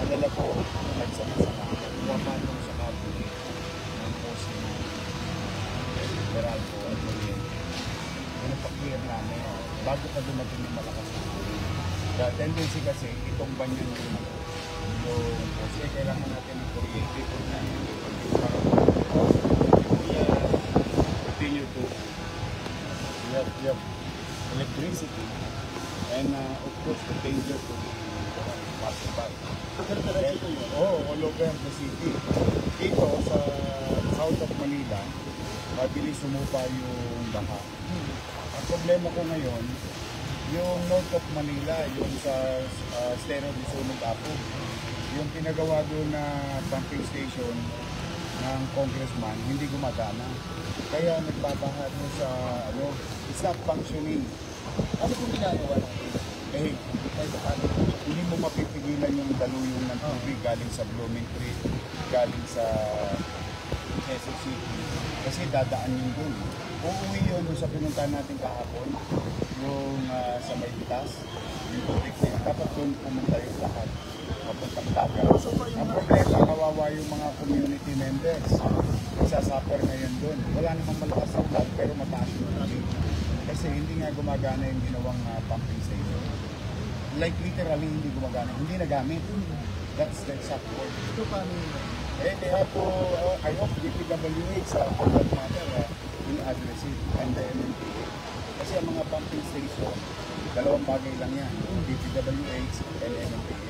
Dala ko, nagsama-sama, pumapanong sa kabuli ng post na Meralco at Oriente. Pinapaklear namin bago pa dumating yung malakas na hangin. The tendency kasi, itong banyan yung post. Kailangan natin ng kuryente para continue to we have electricity and of course the danger to passing by. All over the city. Dito sa south of Manila, mabilis sumupa yung baha. Ang problema ko ngayon, yung north of Manila, yung sa Estero de Sunog Apo, yung pinagawa doon na pumping station ng congressman, hindi gumagana. Kaya nagbabaha doon sa, it's not functioning. Ano kung ginagawa natin? Hindi mo mapipigilan yung daluyong ng tubig galing sa Blooming Creek, galing sa Quezon City, kasi dadaan yun doon. Uuwi yun sa pinuntahan natin kahapon, yung sa Maypitas, yung tubig na yun. Dapat doon pumunta yung lahat. Papuntang dagat. Ang problema, kawawa yung mga community members. Nagsasuffer ngayon doon. Wala namang malakas ang ulan, pero mataas yung tubig. Kasi hindi nga gumagana yung ginawang pumping station. Like literally hindi gumagana, hindi nagamit. That's the exact word. Ito paano yun? They have to, I hope DPWH for that matter will address it and the MMPA. Kasi ang mga pumping station, dalawang bagay lang yan, DPWH and MMPA.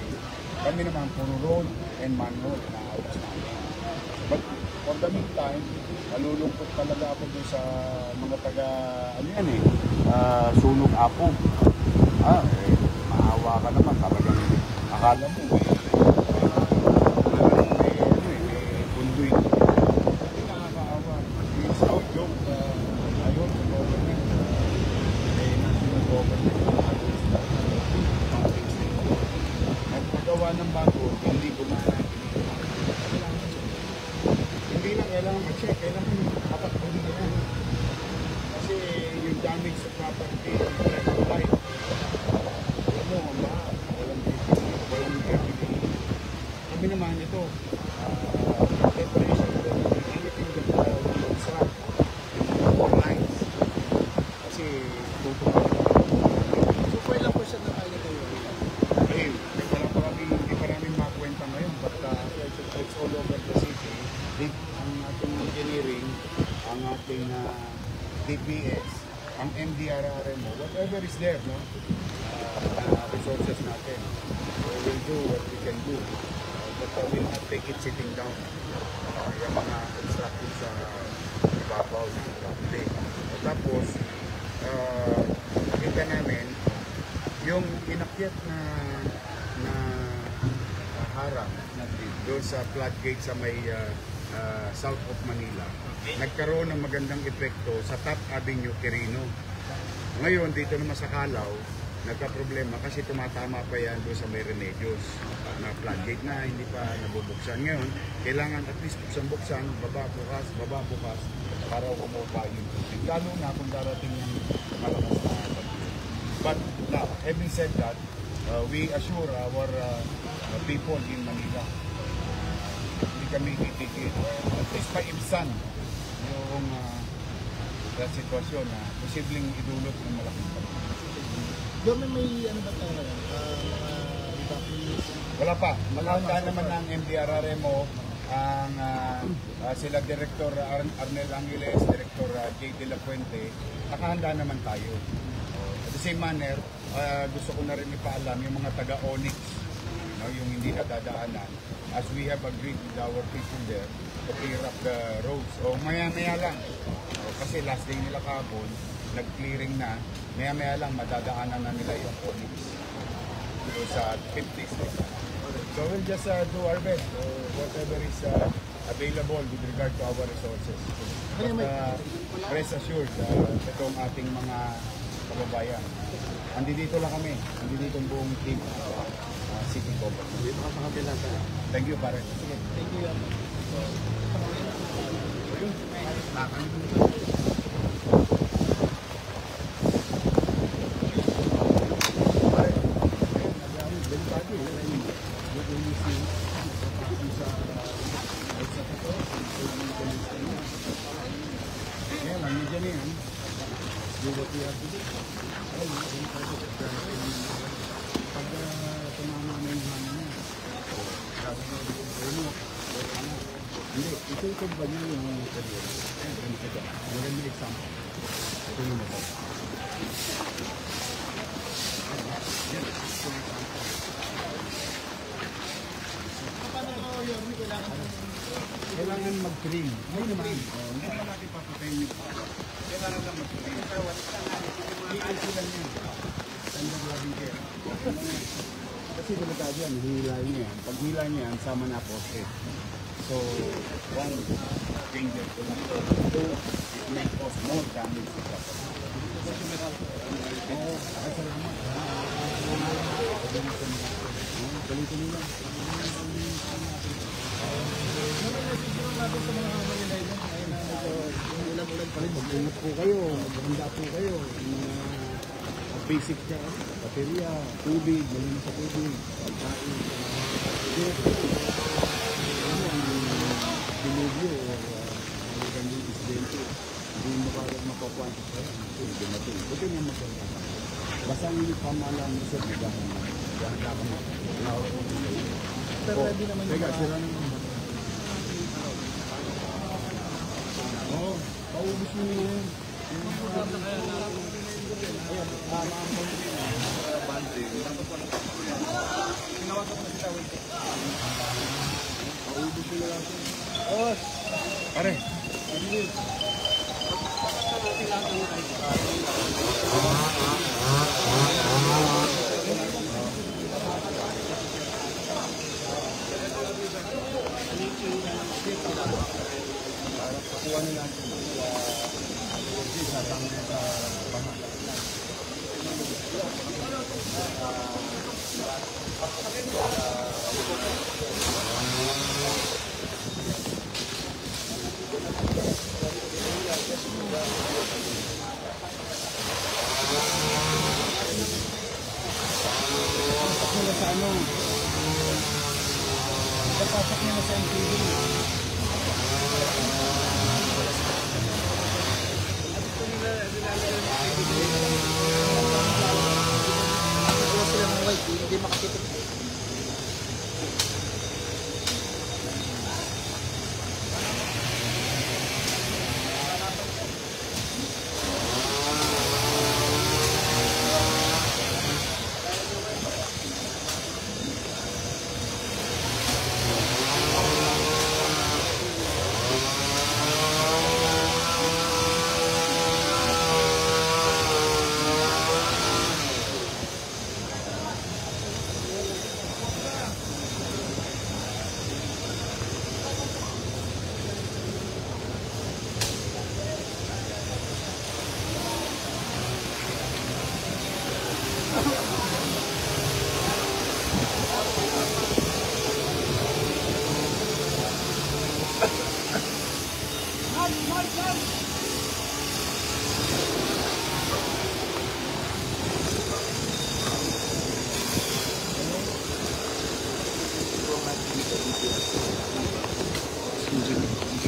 Kami naman puro road and manhole na awas namin. But for the meantime, nalulungkot talaga ako doon sa mga taga, Sunog Apo. Maawa ka naman talagang akala mo may punduin. Hindi nakakaawa. Yung South Joke, ayun, the government, national government, nagpagawa ng bago, hindi gumana. Hindi lang kailangan ma-check, kailangan kapag-huli na. Kasi yung damage sa property, yung light, walang everything. Kami naman ito, preparation for anything that will obstruct yung lines. Kasi tutupan. So, kung ilang percent na tayo kayo? Hindi pa namin makwenta ngayon, but it's all over the city. Ang ating engineering, ang ating DPS, ang MDRRMO, whatever is there, no? Resources natin. So we'll do what we can do. But we'll not take it sitting down. Yung mga constructive sa ibabaw ng property. Tapos, nakita namin, yung inakyat na harang doon sa floodgate sa may south of Manila, nagkaroon ng magandang epekto sa Top Avenue, Quirino. Ngayon, dito naman sa Calao, nagka-problema kasi tumatama pa yan doon sa may Remedios na floodgate na hindi pa nabubuksan. Ngayon, kailangan at least buksan, baba bukas para umupa yung tubig. Lalo na kung darating yung malakas na bagyo. But now, having said that, we assure our people in Manila, hindi kami titigil. At least paibsan yung sitwasyon na posibleng idulot ng malaking bagyo. Doon may ano ba tayo mga evacuees? Wala pa. Nakahanda naman ng MDRRMO ang sila Director Arnel Angeles, Director J. De La Fuente. Nakahanda naman tayo. At the same manner, gusto ko na rin ipaalam yung mga taga-Onyx, yung hindi nadadaanan, as we have agreed with our people there to clear up the roads. Maya-maya lang. Kasi last day nila kahapon, nag-clearing na. Maya-maya lang, madadaanan na nila yung Onyx. So, sa 50s. So, we'll just do our best. Whatever is available with regard to our resources. But rest assured, itong ating mga kababayan. Andito lang kami. Andito ang buong team ng City Government. Dito ka sa kabila. Thank you, pare. Thank you. Kaya lang, medyan yan. Do what you have to do. Pag tumama na yung hangin niya, hindi, ito ba niya yung career? Ganito ba? Maganda example. Ito yung motor. Yan, ito yung example. Kailangan mag-trim. Ay naman. Hindi naman natin papatayin yung kailangan lang mag-trim. Hihil sila niya. Tanda driving care. Kasi delikado yan, hihilay niya yan. Pag hilay niya yan, sama na poste. So, one, danger to lang. Two, it may cause more damage to property. Oo, ay salamat. Balitin nila. Natin sa mga Manilay doon, ngayon na medyo ulan-ulan pa rin, mag-ingat po kayo, maghanda po kayo, mga basic dyan, baterya, tubig, malinis sa tubig, pagkain, diluvyo o mga ganyang insidente, hindi mo kagad mapapwantis pa yan, hindi dumating. Buti nga maganda. Basta hindi pamalang isip, maganda ka mo. Pero hindi naman yung mga... sila naman. Oo, paubos mo yun. Ayan, maamon din. Banding. Tinawagan ko na sila, wait. Paubos mo lang. Oh, pare. Kuha nila sa tanong sa bahan. Sa ano? Papasok nila sa MTV. Hindi makakita.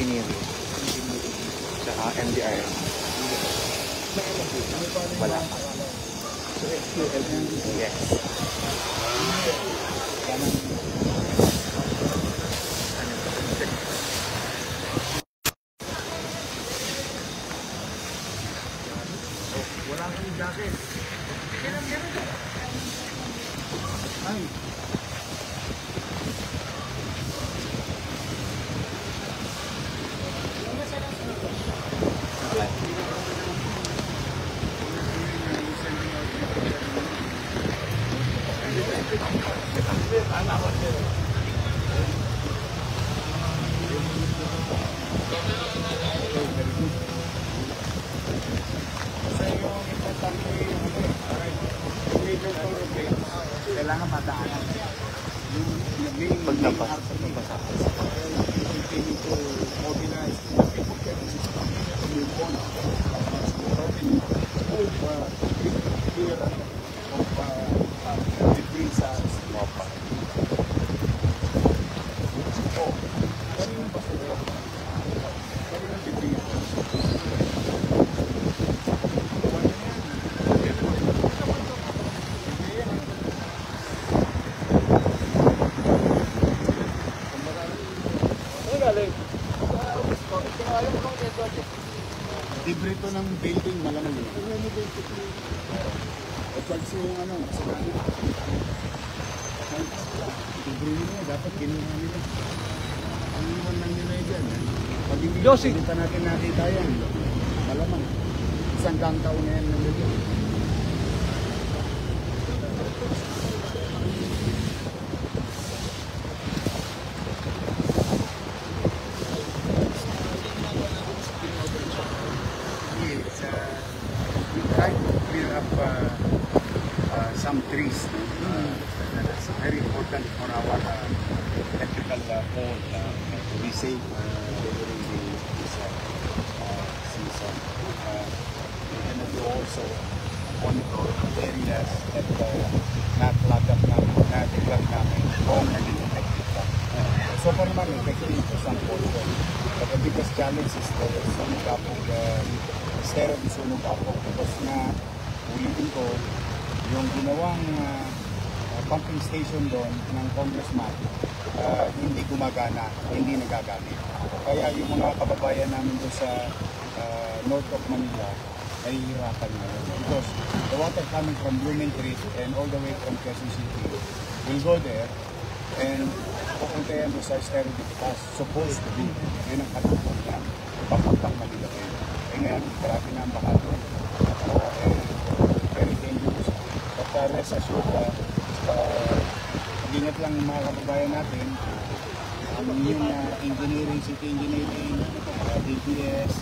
Engineering. Tsaka MDR. Wala pa. Yes. Wala kang jacket. Ay. Kailangan mataanan. Pagtapas. libre to ng building, malamang yun. O charge yung ano, sa kanya. Libre nila, dapat kinuha nila. Ang iwan lang nila dyan. Pag hindi pa natin nakita yan, malamang. Isang taon na yan nandito. Some trees. That's very important for our electrical pole to be safe during this season. We can do also monitor areas that na-clog up namin kung naging effective pa. So far naman, effective to some portion. But the biggest challenge is the sunog kapog, instead of sunog kapog, because na ulitin ko, yung ginawang pumping station doon ng congressman, hindi gumagana, hindi nagagamit. Kaya yung mga kababayan namin doon sa north of Manila ay hirapan ngayon. Because the water coming from Blumentritt and all the way from Quezon City will go there and pupunta yan doon sa Esterobitas. Supposed to be. Yun ang katupon niya. Papuntang Manila kayo. Eh ngayon, grabe na ang baka doon. Very dangerous. Rest assured, mag-ingat lang mga kababayan natin, yung engineering, city engineering, DPS,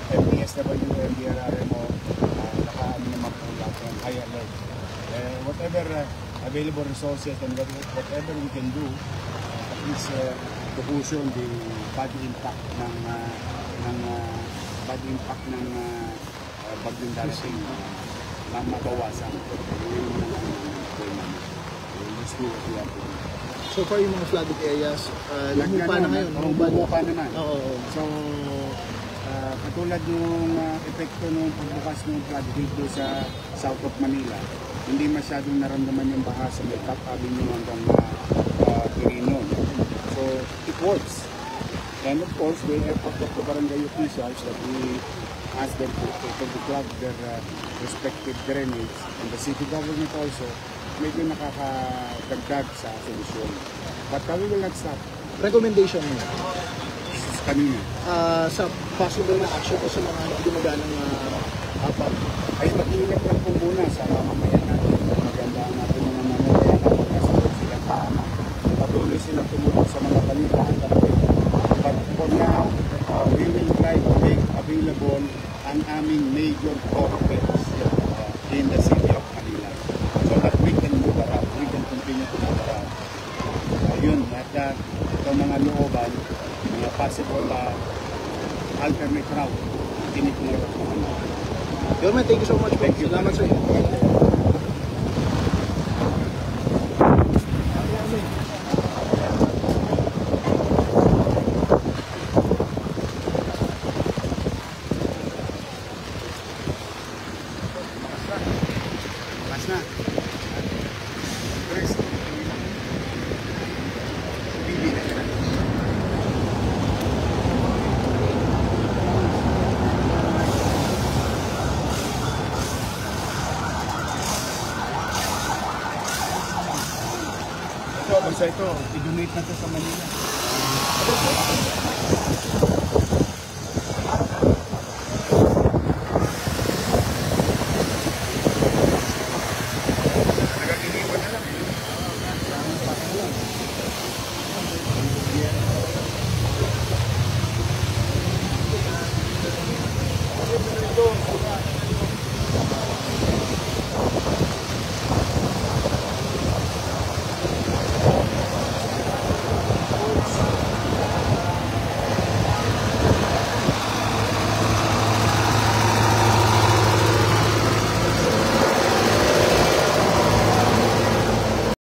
FPSW, MDRRMO, nakaano naman po lahat ng high alert. Whatever available resources and whatever we can do, at least to cushion the bad impact ng bagyong darating. Mabawasan. So far yung mga flooded areas, lumupa na ngayon. Lumupa naman. Oo. So, katulad yung epekto ng pagbukas ng flood dito sa south of Manila, hindi masyadong naramdaman yung baha sa may Top Avenue hanggang Quirino. So, it works. And of course, the effort of the barangay officials that we ask them to plug their respective drainage, and the city government also medyo nakakadagdag sa solusyon. But we will not stop. Recommendation mo Kanina. sa possible na action o sa mga hindi gumaganang apat. Ay mag-ingat lang po muna sa mamamayan natin. Magandaan natin mga mamamayan na pagkasunod silang tama. Patuloy silang tumulong sa mga palitaan. But for now, we will try to make available ang aming major corporates in the city of Manila so that we can move around, we can continue to move around. Yun, at itong mga looban, mga possible alternate route, tiniklaro ko. Government, thank you so much. Thank you. Salamat sa iyo. Mas na. Chris. Bibi na sila. Ito, basta ito. I-donate na ito sa Manila. Ito,